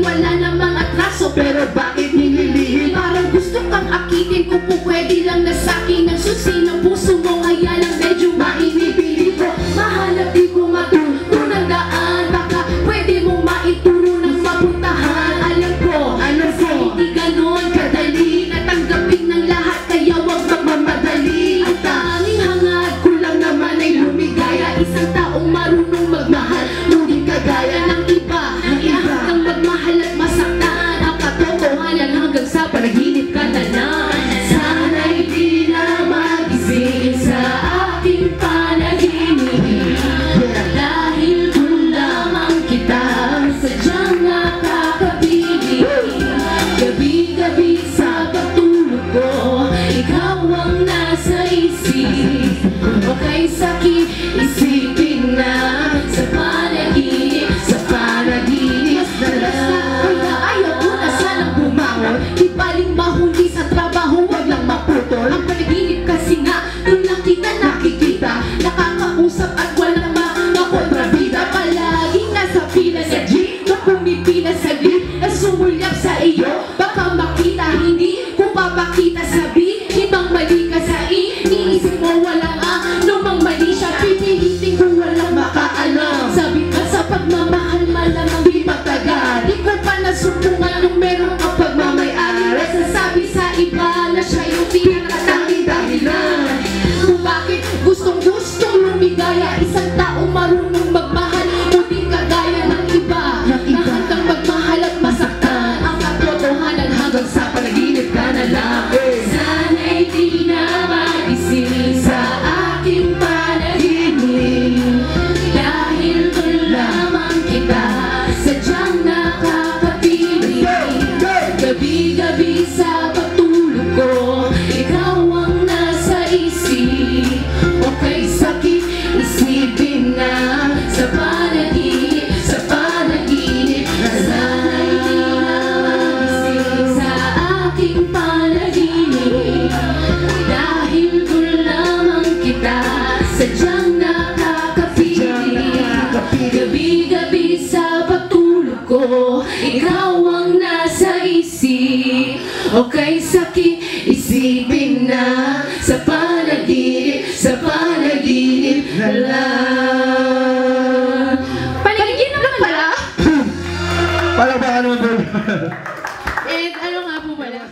wala namang atraso, pero bakit nililihim? parang gusto kang akitin ko po, pwede lang na sa'kin ang susi ng puso mo, kaya lang medyo mainipili ko. Mahanap di ko matutunang daan, baka pwede mong maituro ng mapuntahan. Alam ko, hindi ganon kadali natanggapin ng lahat, kaya wag magmamadali. Ang tanging hangad ko lang naman ay lumigaya, isang taong marunong magmahal, ngunit kagaya ng iba, hanggang magmahal at masaktan. Ang katotohanan hanggang sa panaginip ka na lang. Sana'y di na magising sa aking panaginip, dahil kung lamang kita sadyang nakakabili. Gabi-gabi sa pagtulog ko, ikaw ang nasa isip. Okay sakit isipin na sa panaginip, sa panaginip na lang. Kaya ayaw ko na sanang bumangon, di baling mahuli sa trabaho, wag lang maputol. Ang panaginip kasi nga, doon lang kita nakikita, nakakausap at walang mga kontrabida. Palaging nasa pila sa jeep, na pumipila sa glit, na sumulyap sa iyo, baka makita, hindi ko papakita sa beat. Ibang mali ka sa iniisip mo, walang anumang mali siya, pipilitin ko walang makaalam. Sabi ka sa pagmamahal malamang di matagal, di ko pa nasupungan nung meron kang pagmamayari. Sasabi sa iba na siya yung pinakatanging dahilan kung bakit gustong-gustong lumigaya, isang tao marunong magmahal, hindi kagaya ng iba na hanggang magmahal at masaktan. Ang katotohanan hanggang sa panaginip ka na lang. Sana'y di na magising sa aking panaginip, dahil doon lamang kita sadyang nakakapiling. Gabi-gabi sa pagtulog ko, ikaw ang nasa isip. Okay sakit isipin na sa panaginip, sa panaginip na sana'y di na magising sa aking panaginip, dahil doon lamang kita sadyang nakakapiling. Gabi-gabi sa pagtulog ko, ikaw ang nasa isip. Okay sakit isipin na sa panaginip, sa panaginip na lang. Panaginip lang pala? Palakpakan naman po. And ano nga po pala?